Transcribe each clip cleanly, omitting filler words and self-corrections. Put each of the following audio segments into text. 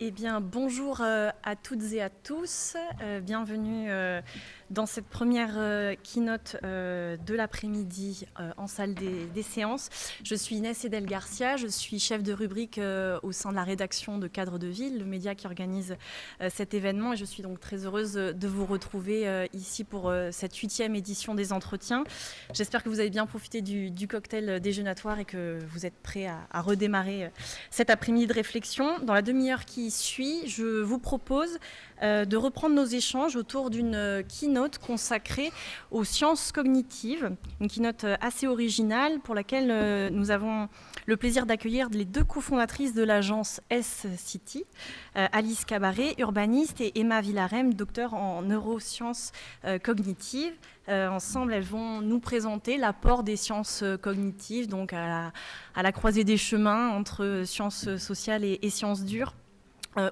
Eh bien, bonjour à toutes et à tous. Bienvenue dans cette première keynote de l'après-midi en salle des séances. Je suis Inès Edel Garcia, je suis chef de rubrique au sein de la rédaction de Cadre de Ville, le média qui organise cet événement. Et je suis donc très heureuse de vous retrouver ici pour cette 8e édition des entretiens. J'espère que vous avez bien profité du cocktail déjeunatoire et que vous êtes prêts à redémarrer cet après-midi de réflexion. Dans la demi-heure qui suit, je vous propose de reprendre nos échanges autour d'une keynote consacrée aux sciences cognitives, une keynote assez originale pour laquelle nous avons le plaisir d'accueillir les deux cofondatrices de l'agence S-City, Alice Cabaret, urbaniste, et Emma Villarem, docteur en neurosciences cognitives. Ensemble, elles vont nous présenter l'apport des sciences cognitives, donc à la croisée des chemins entre sciences sociales et sciences dures,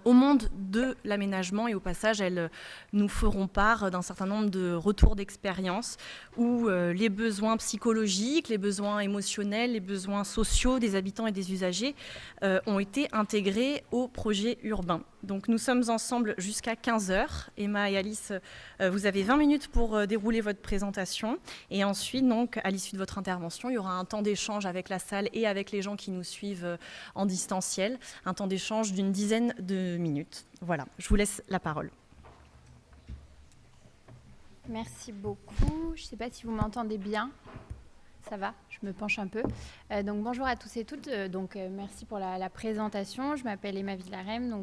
au monde de l'aménagement. Et au passage, elles nous feront part d'un certain nombre de retours d'expérience où les besoins psychologiques, les besoins émotionnels, les besoins sociaux des habitants et des usagers ont été intégrés au projet urbain. Donc nous sommes ensemble jusqu'à 15h. Emma et Alice, vous avez 20 minutes pour dérouler votre présentation. Et ensuite, donc, à l'issue de votre intervention, il y aura un temps d'échange avec la salle et avec les gens qui nous suivent en distanciel. Un temps d'échange d'une dizaine de minutes. Voilà, je vous laisse la parole. Merci beaucoup. Je ne sais pas si vous m'entendez bien. Ça va, je me penche un peu. Donc bonjour à tous et toutes. Merci pour la présentation. Je m'appelle Emma Villarem.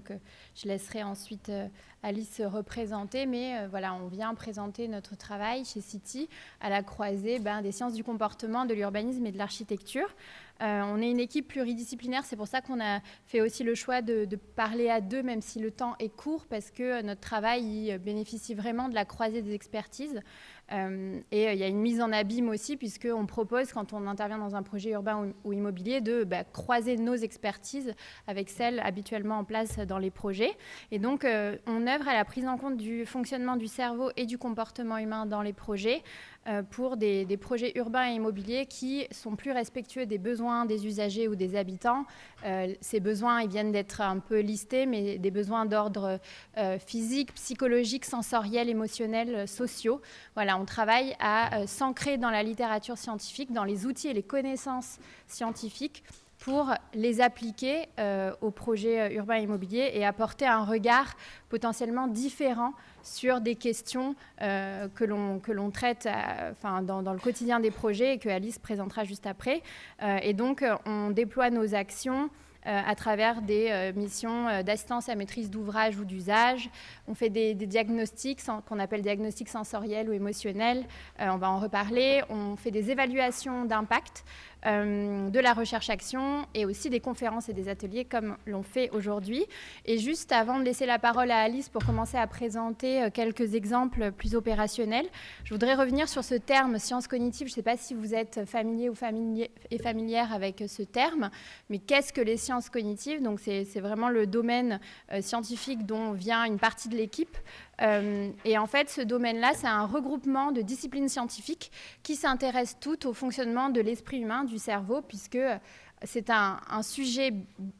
Je laisserai ensuite Alice se représenter. Mais voilà, on vient présenter notre travail chez City à la croisée des sciences du comportement, de l'urbanisme et de l'architecture. On est une équipe pluridisciplinaire, c'est pour ça qu'on a fait aussi le choix de parler à deux, même si le temps est court, parce que notre travail il bénéficie vraiment de la croisée des expertises. Et il y a une mise en abîme aussi, puisqu'on propose, quand on intervient dans un projet urbain ou immobilier, de croiser nos expertises avec celles habituellement en place dans les projets. Et donc, on œuvre à la prise en compte du fonctionnement du cerveau et du comportement humain dans les projets, pour des projets urbains et immobiliers qui sont plus respectueux des besoins des usagers ou des habitants. Ces besoins, ils viennent d'être un peu listés, mais des besoins d'ordre physique, psychologique, sensoriel, émotionnel, sociaux. Voilà, on travaille à s'ancrer dans la littérature scientifique, dans les outils et les connaissances scientifiques pour les appliquer aux projets urbains et immobiliers et apporter un regard potentiellement différent sur des questions que l'on traite dans le quotidien des projets et que Alice présentera juste après. Et donc, on déploie nos actions à travers des missions d'assistance à maîtrise d'ouvrage ou d'usage. On fait des diagnostics qu'on appelle diagnostics sensoriels ou émotionnels. On va en reparler. On fait des évaluations d'impact, de la recherche-action et aussi des conférences et des ateliers comme l'on fait aujourd'hui. Et juste avant de laisser la parole à Alice pour commencer à présenter quelques exemples plus opérationnels, je voudrais revenir sur ce terme sciences cognitives. Je ne sais pas si vous êtes familier ou familière avec ce terme, mais qu'est-ce que les sciences cognitives? Donc c'est vraiment le domaine scientifique dont vient une partie de l'équipe. Et en fait, ce domaine-là, c'est un regroupement de disciplines scientifiques qui s'intéressent toutes au fonctionnement de l'esprit humain, du cerveau, puisque c'est un sujet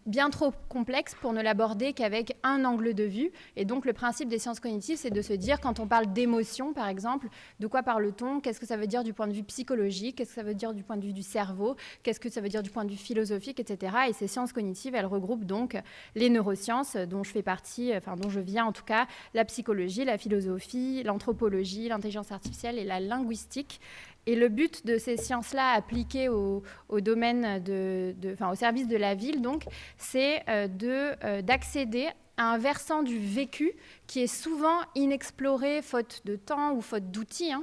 bien trop complexe pour ne l'aborder qu'avec un angle de vue. Et donc, le principe des sciences cognitives, c'est de se dire, quand on parle d'émotion, par exemple, de quoi parle-t-on? Qu'est-ce que ça veut dire du point de vue psychologique? Qu'est-ce que ça veut dire du point de vue du cerveau? Qu'est-ce que ça veut dire du point de vue philosophique, etc. Et ces sciences cognitives, elles regroupent donc les neurosciences, dont je fais partie, dont je viens en tout cas, la psychologie, la philosophie, l'anthropologie, l'intelligence artificielle et la linguistique. Et le but de ces sciences-là appliquées au domaine au service de la ville, donc, c'est d'accéder à un versant du vécu qui est souvent inexploré, faute de temps ou faute d'outils,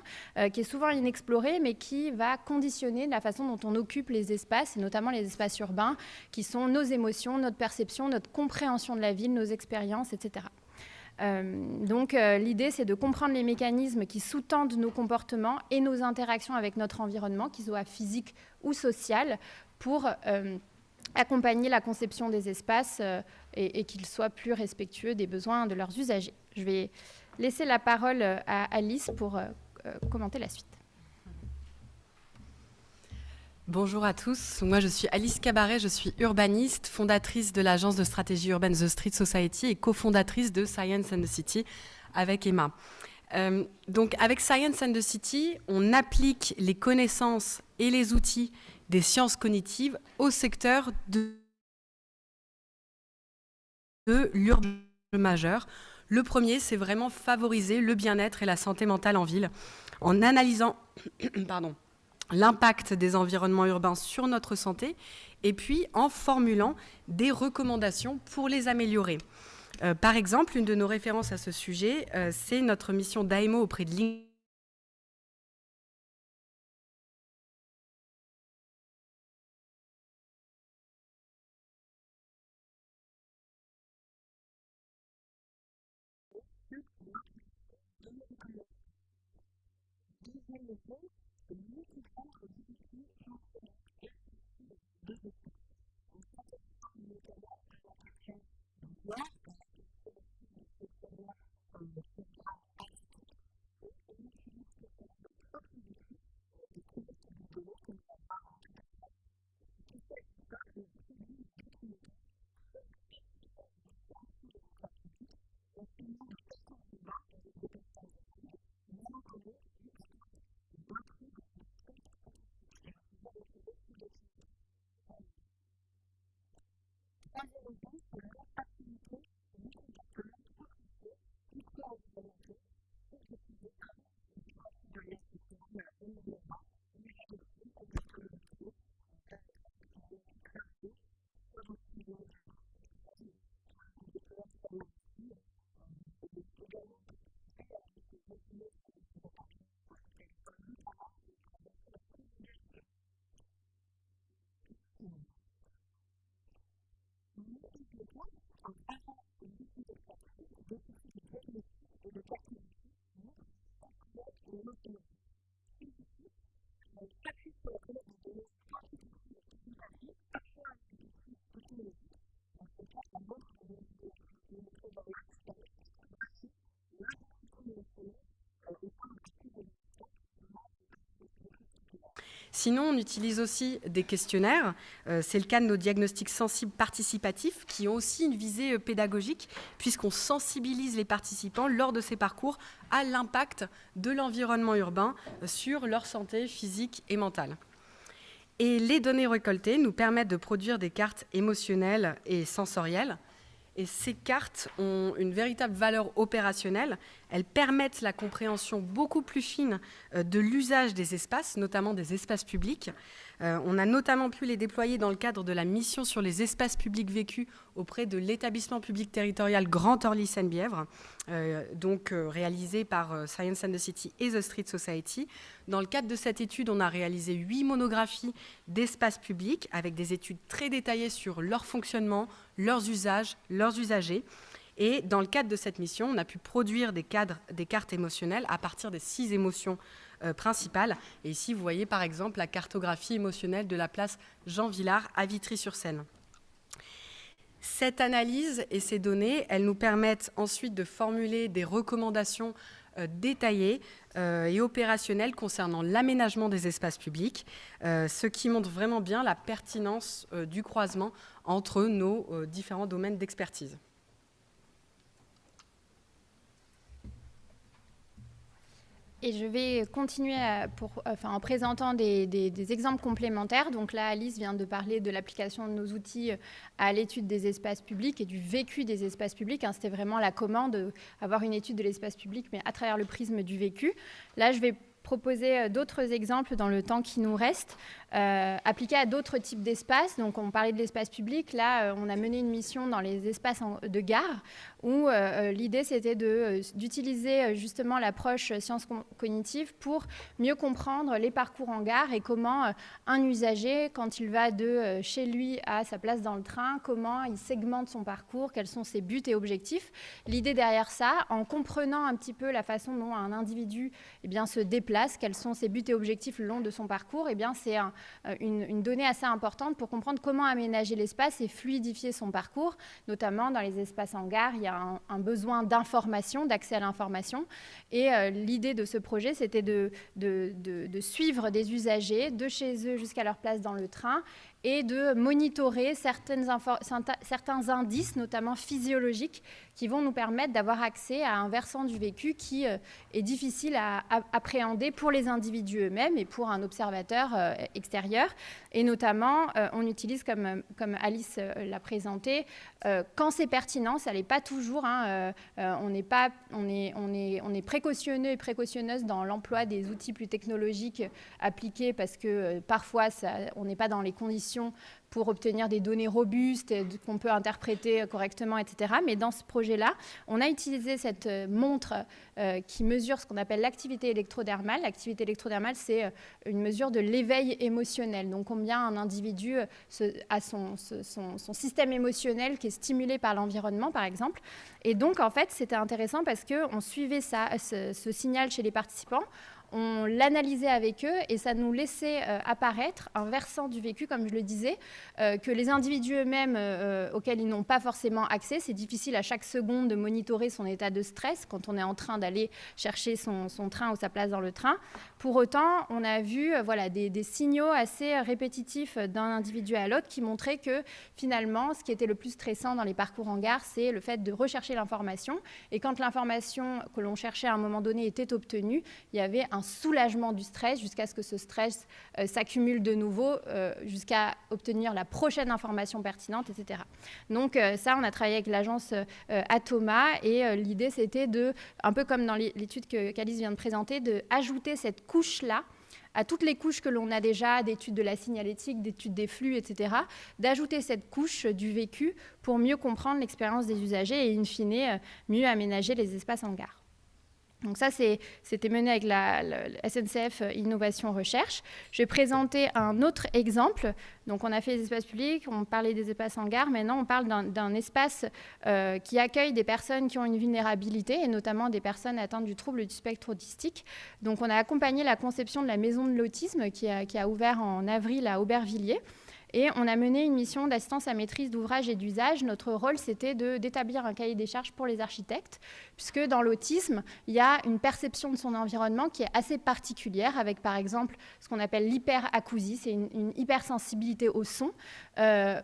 qui est souvent inexploré, mais qui va conditionner la façon dont on occupe les espaces, et notamment les espaces urbains, qui sont nos émotions, notre perception, notre compréhension de la ville, nos expériences, etc. L'idée, c'est de comprendre les mécanismes qui sous-tendent nos comportements et nos interactions avec notre environnement, qu'ils soient physiques ou sociales, pour accompagner la conception des espaces et qu'ils soient plus respectueux des besoins de leurs usagers. Je vais laisser la parole à Alice pour commenter la suite. Bonjour à tous, moi je suis Alice Cabaret, je suis urbaniste, fondatrice de l'agence de stratégie urbaine The Street Society et cofondatrice de Science and the City avec Emma. Donc avec Science and the City, on applique les connaissances et les outils des sciences cognitives au secteur de l'urbain majeur. Le premier, c'est vraiment favoriser le bien-être et la santé mentale en ville en analysant l'impact des environnements urbains sur notre santé et puis en formulant des recommandations pour les améliorer. Par exemple, une de nos références à ce sujet, c'est notre mission d'AMO auprès de l'INSEE. Sinon, on utilise aussi des questionnaires. C'est le cas de nos diagnostics sensibles participatifs qui ont aussi une visée pédagogique puisqu'on sensibilise les participants lors de ces parcours à l'impact de l'environnement urbain sur leur santé physique et mentale. Et les données récoltées nous permettent de produire des cartes émotionnelles et sensorielles. Et ces cartes ont une véritable valeur opérationnelle. Elles permettent la compréhension beaucoup plus fine de l'usage des espaces, notamment des espaces publics. On a notamment pu les déployer dans le cadre de la mission sur les espaces publics vécus auprès de l'établissement public territorial Grand Orly-Seine-Bièvre, réalisé par Science and the City et The Street Society. Dans le cadre de cette étude, on a réalisé 8 monographies d'espaces publics avec des études très détaillées sur leur fonctionnement, leurs usages, leurs usagers. Et dans le cadre de cette mission, on a pu produire des cartes émotionnelles à partir des 6 émotions principales. Et ici, vous voyez par exemple la cartographie émotionnelle de la place Jean Villard à Vitry-sur-Seine. Cette analyse et ces données, elles nous permettent ensuite de formuler des recommandations détaillées et opérationnelles concernant l'aménagement des espaces publics, ce qui montre vraiment bien la pertinence du croisement entre nos différents domaines d'expertise. Et je vais continuer en présentant des exemples complémentaires. Donc là, Alice vient de parler de l'application de nos outils à l'étude des espaces publics et du vécu des espaces publics. C'était vraiment la commande, avoir une étude de l'espace public, mais à travers le prisme du vécu. Là, je vais proposer d'autres exemples dans le temps qui nous reste, appliqués à d'autres types d'espaces. Donc, on parlait de l'espace public. Là, on a mené une mission dans les espaces de gare où l'idée, c'était d'utiliser justement l'approche sciences cognitives pour mieux comprendre les parcours en gare et comment un usager, quand il va de chez lui à sa place dans le train, comment il segmente son parcours, quels sont ses buts et objectifs. L'idée derrière ça, en comprenant un petit peu la façon dont un individu se déplace, déplace, quels sont ses buts et objectifs le long de son parcours, eh bien, c'est une donnée assez importante pour comprendre comment aménager l'espace et fluidifier son parcours. Notamment dans les espaces en gare, il y a un besoin d'information, d'accès à l'information. Et l'idée de ce projet, c'était de suivre des usagers de chez eux jusqu'à leur place dans le train et de monitorer certains indices, notamment physiologiques, qui vont nous permettre d'avoir accès à un versant du vécu qui est difficile à appréhender pour les individus eux-mêmes et pour un observateur extérieur. Et notamment, on utilise, comme Alice l'a présenté, quand c'est pertinent, ça ne l'est pas toujours. On est précautionneux et précautionneuse dans l'emploi des outils plus technologiques appliqués parce que parfois, on n'est pas dans les conditions pour obtenir des données robustes qu'on peut interpréter correctement, etc. Mais dans ce projet-là, on a utilisé cette montre qui mesure ce qu'on appelle l'activité électrodermale. L'activité électrodermale, c'est une mesure de l'éveil émotionnel. Donc, combien un individu a son système émotionnel qui est stimulé par l'environnement, par exemple. Et donc, en fait, c'était intéressant parce qu'on suivait ce signal chez les participants. On l'analysait avec eux et ça nous laissait apparaître un versant du vécu, comme je le disais, que les individus eux-mêmes, auxquels ils n'ont pas forcément accès. C'est difficile à chaque seconde de monitorer son état de stress quand on est en train d'aller chercher son train ou sa place dans le train. Pour autant, on a vu des signaux assez répétitifs d'un individu à l'autre qui montraient que finalement, ce qui était le plus stressant dans les parcours en gare, c'est le fait de rechercher l'information. Et quand l'information que l'on cherchait à un moment donné était obtenue, il y avait un soulagement du stress jusqu'à ce que ce stress s'accumule de nouveau jusqu'à obtenir la prochaine information pertinente, etc. Donc ça, on a travaillé avec l'agence Atoma et l'idée, c'était un peu comme dans l'étude qu'Alice vient de présenter, d'ajouter cette couche-là à toutes les couches que l'on a déjà, d'études de la signalétique, d'études des flux, etc., d'ajouter cette couche du vécu pour mieux comprendre l'expérience des usagers et, in fine, mieux aménager les espaces en gare. Donc ça, c'était mené avec la SNCF Innovation Recherche. Je vais présenter un autre exemple. Donc on a fait les espaces publics, on parlait des espaces en gare. Maintenant, on parle d'un espace qui accueille des personnes qui ont une vulnérabilité, et notamment des personnes atteintes du trouble du spectre autistique. Donc on a accompagné la conception de la maison de l'autisme qui a ouvert en avril à Aubervilliers. Et on a mené une mission d'assistance à maîtrise d'ouvrage et d'usage. Notre rôle, c'était d'établir un cahier des charges pour les architectes, puisque dans l'autisme, il y a une perception de son environnement qui est assez particulière, avec par exemple ce qu'on appelle l'hyperacousie, c'est une hypersensibilité au son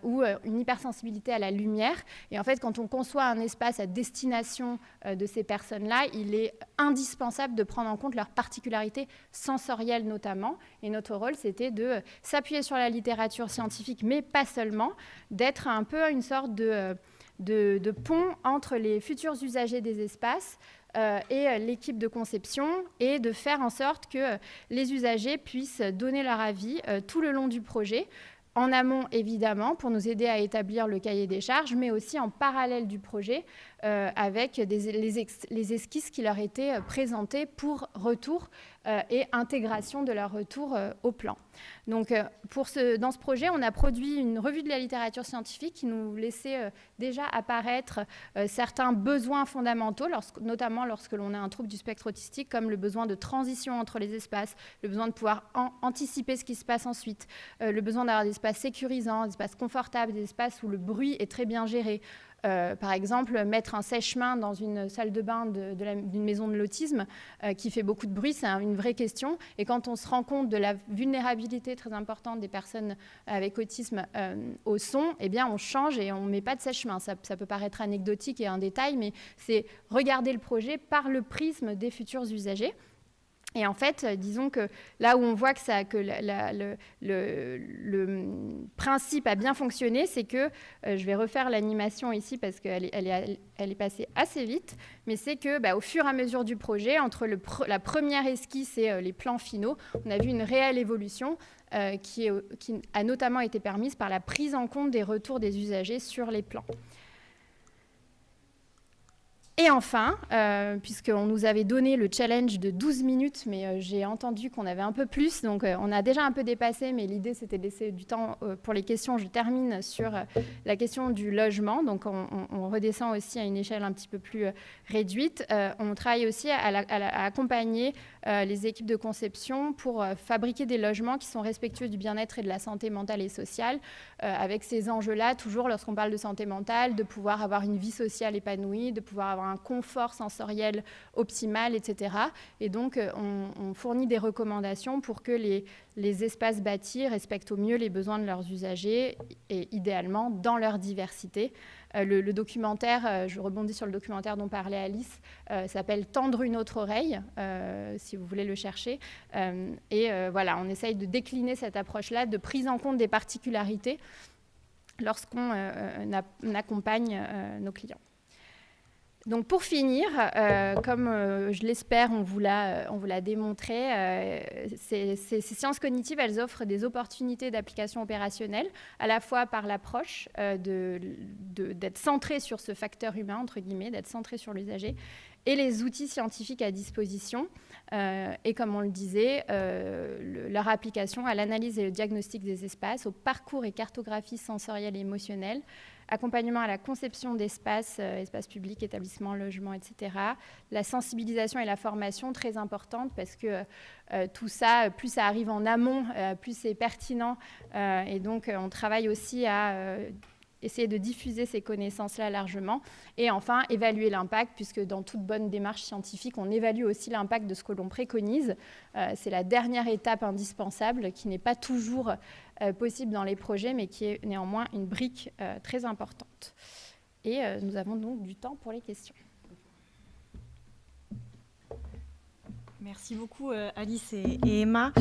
ou une hypersensibilité à la lumière. Et en fait, quand on conçoit un espace à destination de ces personnes-là, il est indispensable de prendre en compte leurs particularités sensorielles notamment. Et notre rôle, c'était de s'appuyer sur la littérature scientifique, mais pas seulement, d'être un peu une sorte de pont entre les futurs usagers des espaces et l'équipe de conception, et de faire en sorte que les usagers puissent donner leur avis tout le long du projet, en amont évidemment pour nous aider à établir le cahier des charges, mais aussi en parallèle du projet avec les esquisses qui leur étaient présentées pour retour et intégration de leur retour au plan. Donc dans ce projet, on a produit une revue de la littérature scientifique qui nous laissait déjà apparaître certains besoins fondamentaux, notamment lorsque l'on a un trouble du spectre autistique, comme le besoin de transition entre les espaces, le besoin de pouvoir anticiper ce qui se passe ensuite, le besoin d'avoir des espaces sécurisants, des espaces confortables, des espaces où le bruit est très bien géré. Par exemple, mettre un sèche-main dans une salle de bain d'une maison de l'autisme qui fait beaucoup de bruit, c'est une vraie question. Et quand on se rend compte de la vulnérabilité très importante des personnes avec autisme au son, eh bien, on change et on ne met pas de sèche-main. Ça peut paraître anecdotique et un détail, mais c'est regarder le projet par le prisme des futurs usagers. Et en fait, disons que là où on voit que le principe a bien fonctionné, c'est que, je vais refaire l'animation ici parce qu'elle est passée assez vite, mais c'est que au fur et à mesure du projet, entre la première esquisse et les plans finaux, on a vu une réelle évolution qui a notamment été permise par la prise en compte des retours des usagers sur les plans. Et enfin, puisqu'on nous avait donné le challenge de 12 minutes, mais j'ai entendu qu'on avait un peu plus, donc on a déjà un peu dépassé, mais l'idée c'était de laisser du temps pour les questions. Je termine sur la question du logement, donc on redescend aussi à une échelle un petit peu plus réduite. On travaille aussi à accompagner les équipes de conception pour fabriquer des logements qui sont respectueux du bien-être et de la santé mentale et sociale, avec ces enjeux-là, toujours lorsqu'on parle de santé mentale, de pouvoir avoir une vie sociale épanouie, de pouvoir avoir un confort sensoriel optimal, etc. Et donc, on fournit des recommandations pour que les espaces bâtis respectent au mieux les besoins de leurs usagers et idéalement dans leur diversité. Le documentaire, je rebondis sur le documentaire dont parlait Alice, s'appelle « Tendre une autre oreille », si vous voulez le chercher. Voilà, on essaye de décliner cette approche-là, de prise en compte des particularités lorsqu'on accompagne nos clients. Donc pour finir, comme je l'espère, on vous l'a démontré, ces sciences cognitives, elles offrent des opportunités d'application opérationnelle, à la fois par l'approche d'être centré sur ce facteur humain, entre guillemets, d'être centré sur l'usager, et les outils scientifiques à disposition. Et comme on le disait, leur application à l'analyse et le diagnostic des espaces, au parcours et cartographie sensorielle et émotionnelle, accompagnement à la conception d'espaces, espaces publics, établissements, logements, etc. La sensibilisation et la formation, très importante, parce que tout ça, plus ça arrive en amont, plus c'est pertinent. Et donc, on travaille aussi à essayer de diffuser ces connaissances-là largement. Et enfin, évaluer l'impact, puisque dans toute bonne démarche scientifique, on évalue aussi l'impact de ce que l'on préconise. C'est la dernière étape indispensable, qui n'est pas toujours possible dans les projets, mais qui est néanmoins une brique très importante. Et nous avons donc du temps pour les questions. Merci beaucoup Alice et Emma.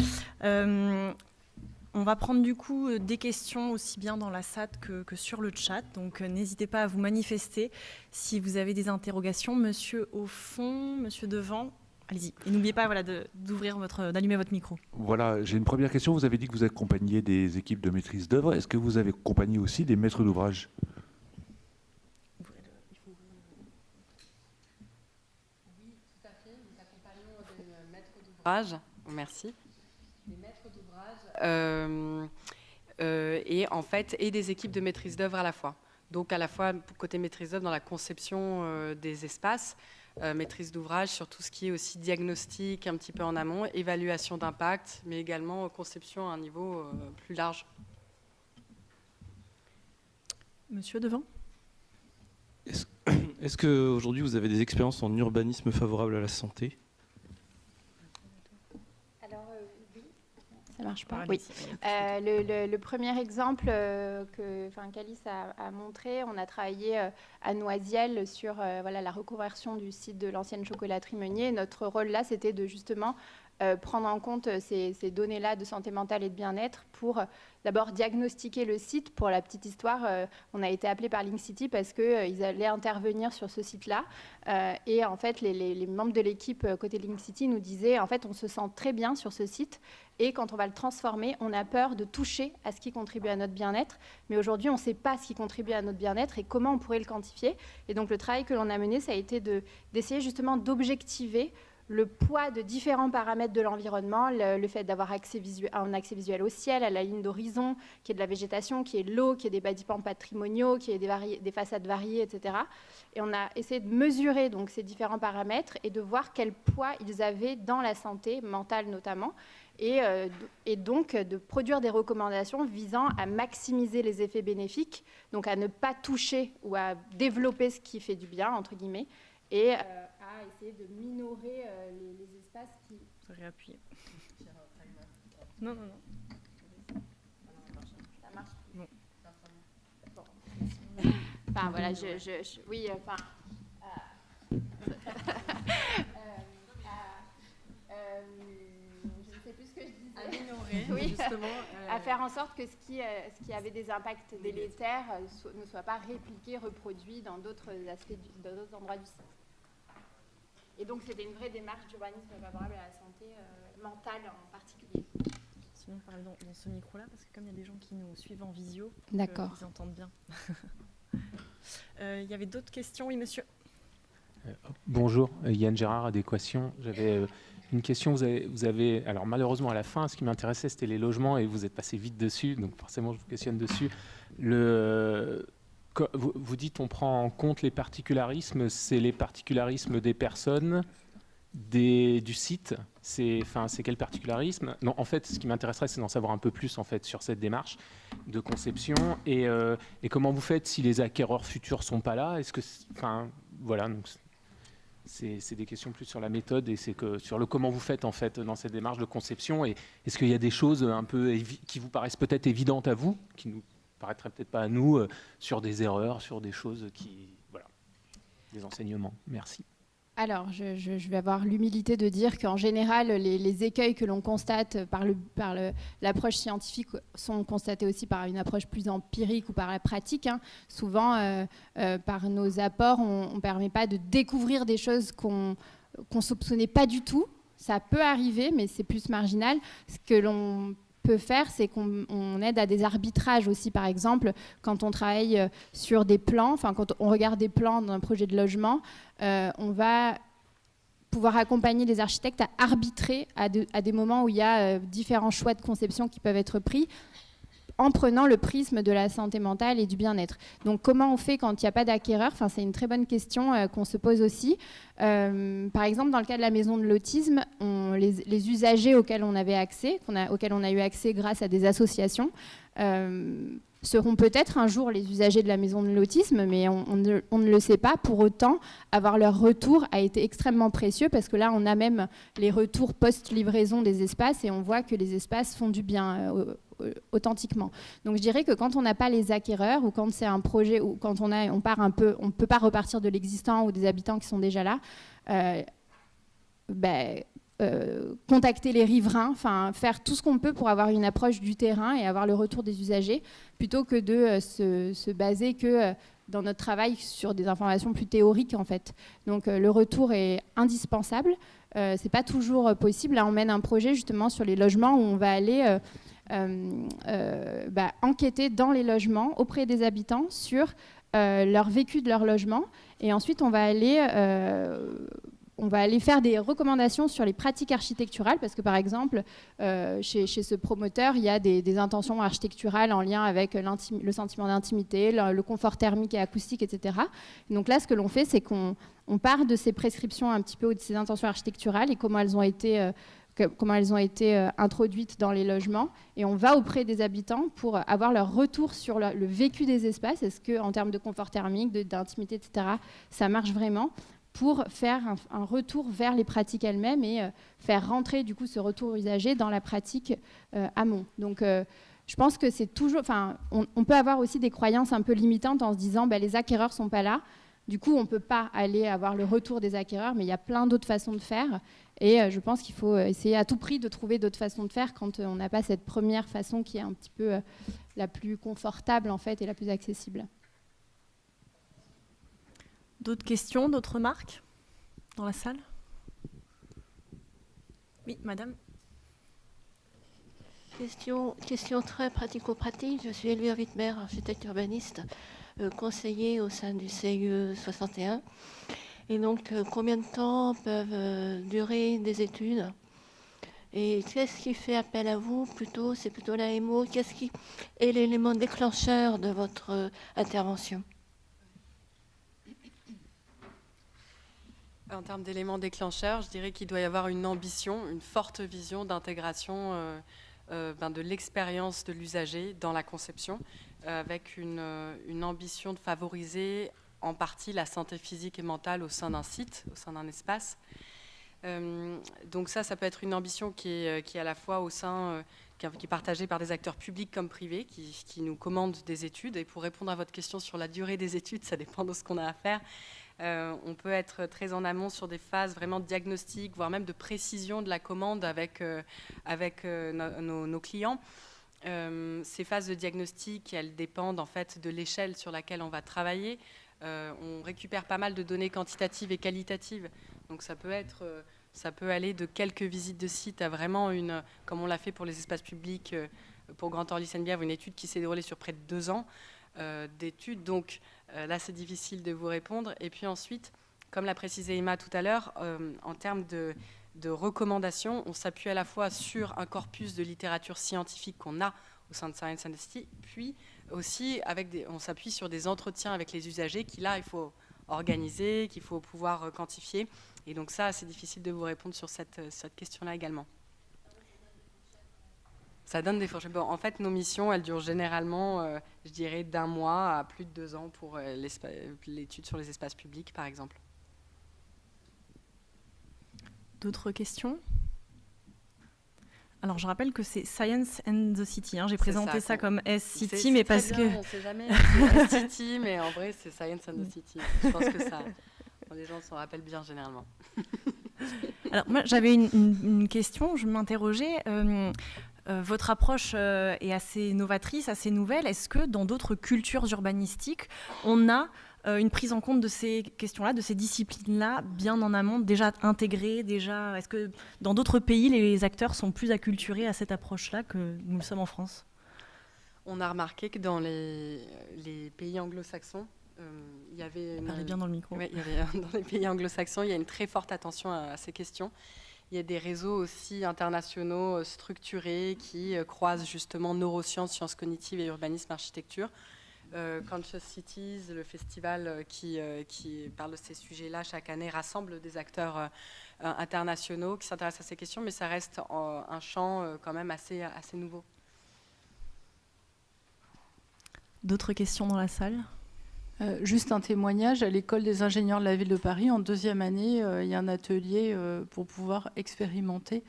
On va prendre du coup des questions aussi bien dans la SAT que sur le chat, donc n'hésitez pas à vous manifester si vous avez des interrogations. Monsieur au fond, monsieur devant, allez-y. Et n'oubliez pas d'allumer votre micro. Voilà, j'ai une première question. Vous avez dit que vous accompagniez des équipes de maîtrise d'œuvre. Est-ce que vous avez accompagné aussi des maîtres d'ouvrage ? Oui, tout à fait. Nous accompagnons des maîtres d'ouvrage. Merci. Des maîtres d'ouvrage et en fait et des équipes de maîtrise d'œuvre à la fois. Donc à la fois côté maîtrise d'œuvre dans la conception des espaces, maîtrise d'ouvrage sur tout ce qui est aussi diagnostic un petit peu en amont, évaluation d'impact, mais également conception à un niveau plus large. Monsieur devant. Est-ce qu'aujourd'hui vous avez des expériences en urbanisme favorable à la santé ? Ça marche pas. Oui. Le premier exemple qu'Alice a montré, on a travaillé à Noisiel sur la reconversion du site de l'ancienne chocolaterie Meunier. Notre rôle là, c'était de justement prendre en compte ces données-là de santé mentale et de bien-être pour d'abord diagnostiquer le site. Pour la petite histoire, on a été appelé par Link City parce qu'ils allaient intervenir sur ce site-là. Et en fait, les membres de l'équipe côté Link City nous disaient, en fait, on se sent très bien sur ce site. Et quand on va le transformer, on a peur de toucher à ce qui contribue à notre bien-être. Mais aujourd'hui, on ne sait pas ce qui contribue à notre bien-être et comment on pourrait le quantifier. Et donc, le travail que l'on a mené, ça a été d'essayer justement d'objectiver le poids de différents paramètres de l'environnement, le fait d'avoir un accès visuel au ciel, à la ligne d'horizon, qui est de la végétation, qui est de l'eau, qui est des bâtiments patrimoniaux, qui est des façades variées, etc. Et on a essayé de mesurer donc, ces différents paramètres et de voir quel poids ils avaient dans la santé mentale notamment, et donc de produire des recommandations visant à maximiser les effets bénéfiques, donc à ne pas toucher ou à développer ce qui fait du bien, entre guillemets, et à essayer de minorer les espaces qui... Vous aurez appuyé. Non. Ça marche. Bon. Enfin, voilà, oui, enfin... je ne sais plus ce que je disais. À minorer, oui, justement. À faire en sorte que ce qui avait des impacts délétères ne soit pas répliqué, reproduit dans d'autres endroits du site. Et donc, c'était une vraie démarche d'urbanisme favorable à la santé mentale en particulier. Sinon, parlez dans ce micro-là, parce que comme il y a des gens qui nous suivent en visio, d'accord. Ils entendent bien. Il y avait d'autres questions, oui, monsieur. Bonjour, Yann Gérard, Adéquation. J'avais une question. Vous avez, alors malheureusement à la fin, ce qui m'intéressait, c'était les logements et vous êtes passé vite dessus, donc forcément je vous questionne dessus. Vous dites on prend en compte les particularismes, c'est les particularismes des personnes, du site. C'est quel particularisme? Non, en fait, ce qui m'intéresserait, c'est d'en savoir un peu plus en fait sur cette démarche de conception et comment vous faites si les acquéreurs futurs sont pas là. Est-ce que, voilà. Donc, c'est des questions plus sur la méthode et c'est que sur le comment vous faites en fait dans cette démarche de conception et est-ce qu'il y a des choses un peu qui vous paraissent peut-être évidentes à vous, qui nous paraîtraient peut-être pas à nous, sur des erreurs, sur des choses voilà, des enseignements. Merci. Alors, je vais avoir l'humilité de dire qu'en général, les écueils que l'on constate par l'approche scientifique sont constatés aussi par une approche plus empirique ou par la pratique. Hein. Souvent, par nos apports, on ne permet pas de découvrir des choses qu'on ne soupçonnait pas du tout. Ça peut arriver, mais c'est plus marginal. Ce que l'on peut faire, c'est qu'on aide à des arbitrages aussi, par exemple, quand on travaille sur des plans, quand on regarde des plans d'un projet de logement, on va pouvoir accompagner les architectes à arbitrer à des moments où il y a différents choix de conception qui peuvent être pris, en prenant le prisme de la santé mentale et du bien-être. Donc comment on fait quand il n'y a pas d'acquéreur? C'est une très bonne question qu'on se pose aussi. Par exemple, dans le cas de la maison de l'autisme, les usagers auxquels on avait accès, auxquels on a eu accès grâce à des associations, seront peut-être un jour les usagers de la maison de l'autisme, mais on ne le sait pas. Pour autant, avoir leur retour a été extrêmement précieux parce que là, on a même les retours post-livraison des espaces et on voit que les espaces font du bien authentiquement. Donc je dirais que quand on n'a pas les acquéreurs ou quand c'est un projet ou quand on part un peu, on ne peut pas repartir de l'existant ou des habitants qui sont déjà là, contacter les riverains, faire tout ce qu'on peut pour avoir une approche du terrain et avoir le retour des usagers, plutôt que de se baser que dans notre travail sur des informations plus théoriques en fait. Donc le retour est indispensable. C'est pas toujours possible. Là, on mène un projet justement sur les logements où on va aller enquêter dans les logements auprès des habitants sur leur vécu de leur logement et ensuite on va aller faire des recommandations sur les pratiques architecturales parce que par exemple chez ce promoteur il y a des intentions architecturales en lien avec le sentiment d'intimité, le confort thermique et acoustique, etc. Donc là ce que l'on fait c'est qu'on part de ces prescriptions un petit peu ou de ces intentions architecturales et comment elles ont été introduites dans les logements et on va auprès des habitants pour avoir leur retour sur le vécu des espaces. Est-ce qu'en termes de confort thermique, d'intimité, etc., ça marche vraiment pour faire un retour vers les pratiques elles-mêmes et faire rentrer du coup ce retour usager dans la pratique amont. Donc je pense que c'est toujours... on peut avoir aussi des croyances un peu limitantes en se disant les acquéreurs ne sont pas là. Du coup, on ne peut pas aller avoir le retour des acquéreurs, mais il y a plein d'autres façons de faire. Et je pense qu'il faut essayer à tout prix de trouver d'autres façons de faire quand on n'a pas cette première façon qui est un petit peu la plus confortable en fait et la plus accessible. D'autres questions, d'autres remarques dans la salle? Oui, madame. Question très pratico-pratique. Je suis Elvire Wittmer, architecte urbaniste, conseiller au sein du CIE 61. Et donc, combien de temps peuvent durer des études? Et qu'est-ce qui fait appel à vous plutôt? C'est plutôt l'AMO. Qu'est-ce qui est l'élément déclencheur de votre intervention? En termes d'éléments déclencheurs, je dirais qu'il doit y avoir une ambition, une forte vision d'intégration de l'expérience de l'usager dans la conception, avec une ambition de favoriser en partie la santé physique et mentale au sein d'un site, au sein d'un espace. Donc ça peut être une ambition qui est à la fois au sein, qui est partagée par des acteurs publics comme privés, qui nous commandent des études. Et pour répondre à votre question sur la durée des études, ça dépend de ce qu'on a à faire. On peut être très en amont sur des phases vraiment de diagnostic, voire même de précision de la commande avec nos clients. Ces phases de diagnostic, elles dépendent en fait de l'échelle sur laquelle on va travailler. On récupère pas mal de données quantitatives et qualitatives. Donc ça peut aller de quelques visites de site à vraiment comme on l'a fait pour les espaces publics, pour Grand Orly-Seine-Bièvre, une étude qui s'est déroulée sur près de 2 ans d'études. Donc là, c'est difficile de vous répondre. Et puis ensuite, comme l'a précisé Emma tout à l'heure, en termes de recommandations, on s'appuie à la fois sur un corpus de littérature scientifique qu'on a au sein de Science and the City, puis aussi on s'appuie sur des entretiens avec les usagers qui, là, il faut organiser, qu'il faut pouvoir quantifier. Et donc ça, c'est difficile de vous répondre sur cette question-là également. Ça donne des fourchettes. Bon, en fait, nos missions, elles durent généralement, je dirais, d'1 mois à plus de 2 ans pour l'étude sur les espaces publics, par exemple. D'autres questions ? Alors, je rappelle que c'est Science and the City. J'ai présenté ça comme S-City, mais parce que... On ne sait jamais S-City, mais en vrai, c'est Science and the City. Je pense que les gens s'en rappellent bien, généralement. Alors, moi, j'avais une question. Je m'interrogeais. Votre approche est assez novatrice, assez nouvelle. Est-ce que dans d'autres cultures urbanistiques, on a une prise en compte de ces questions-là, de ces disciplines-là, bien en amont, déjà intégrées, est-ce que dans d'autres pays, les acteurs sont plus acculturés à cette approche-là que nous le sommes en France ? On a remarqué que dans les pays anglo-saxons, il y avait... Parlez bien dans le micro. Oui, dans les pays anglo-saxons, il y a une très forte attention à ces questions. Il y a des réseaux aussi internationaux structurés qui croisent justement neurosciences, sciences cognitives et urbanisme, architecture. Conscious Cities, le festival qui parle de ces sujets-là chaque année, rassemble des acteurs internationaux qui s'intéressent à ces questions, mais ça reste un champ quand même assez nouveau. D'autres questions dans la salle ? Juste un témoignage, à l'école des ingénieurs de la ville de Paris, en 2e année, il y a un atelier pour pouvoir expérimenter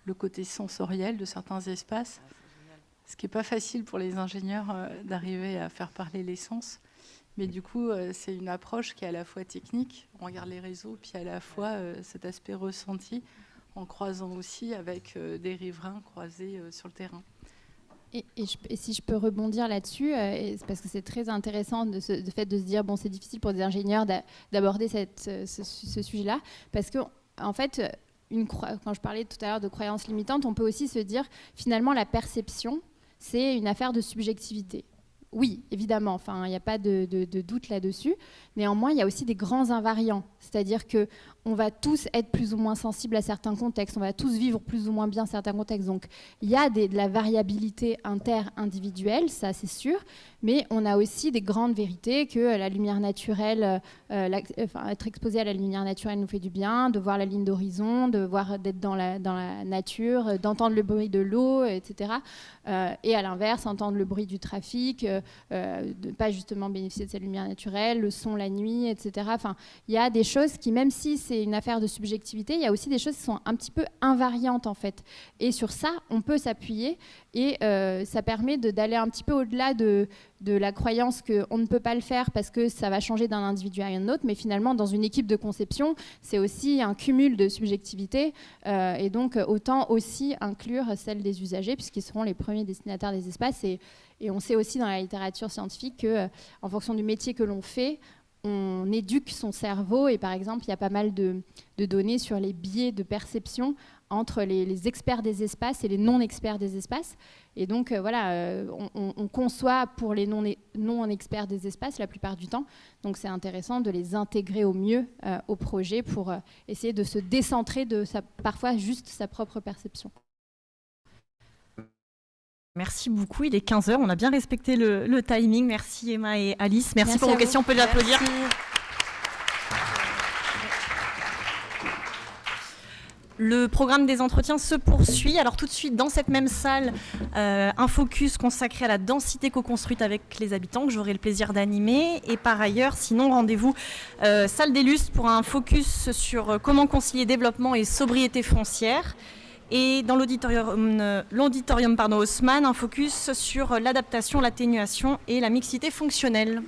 le côté sensoriel de certains espaces. Ce qui n'est pas facile pour les ingénieurs d'arriver à faire parler les sens. Mais du coup, c'est une approche qui est à la fois technique, on regarde les réseaux, puis à la fois cet aspect ressenti, en croisant aussi avec des riverains croisés sur le terrain. Et si je peux rebondir là-dessus, parce que c'est très intéressant de fait de se dire, bon, c'est difficile pour des ingénieurs d'aborder ce sujet-là, parce que, en fait, quand je parlais tout à l'heure de croyances limitantes, on peut aussi se dire, finalement, la perception, c'est une affaire de subjectivité. Oui, évidemment, il n'y a pas de doute là-dessus. Néanmoins, il y a aussi des grands invariants. C'est-à-dire qu'on va tous être plus ou moins sensibles à certains contextes, on va tous vivre plus ou moins bien certains contextes. Donc, il y a de la variabilité inter-individuelle, ça c'est sûr, mais on a aussi des grandes vérités que la lumière naturelle, être exposé à la lumière naturelle nous fait du bien, de voir la ligne d'horizon, d'être dans la nature, d'entendre le bruit de l'eau, etc. Et à l'inverse, entendre le bruit du trafic, de ne pas justement bénéficier de cette lumière naturelle, le son la nuit, etc. Il y a des choses qui, même si c'est une affaire de subjectivité, il y a aussi des choses qui sont un petit peu invariantes en fait. Et sur ça, on peut s'appuyer et ça permet d'aller un petit peu au-delà de la croyance qu'on ne peut pas le faire parce que ça va changer d'un individu à un autre, mais finalement, dans une équipe de conception, c'est aussi un cumul de subjectivité et donc autant aussi inclure celle des usagers puisqu'ils seront les premiers destinataires des espaces et on sait aussi dans la littérature scientifique qu'en fonction du métier que l'on fait, on éduque son cerveau et par exemple, il y a pas mal de données sur les biais de perception entre les experts des espaces et les non-experts des espaces. Et donc, on conçoit pour les non-experts des espaces la plupart du temps. Donc, c'est intéressant de les intégrer au mieux au projet pour essayer de se décentrer de parfois juste sa propre perception. Merci beaucoup, il est 15h, on a bien respecté le timing. Merci Emma et Alice, merci pour vos questions, on peut les applaudir. Le programme des entretiens se poursuit. Alors tout de suite, dans cette même salle, un focus consacré à la densité co-construite avec les habitants que j'aurai le plaisir d'animer. Et par ailleurs, sinon, rendez-vous salle des Lustres pour un focus sur comment concilier développement et sobriété foncière. Et dans l'auditorium Haussmann, un focus sur l'adaptation, l'atténuation et la mixité fonctionnelle.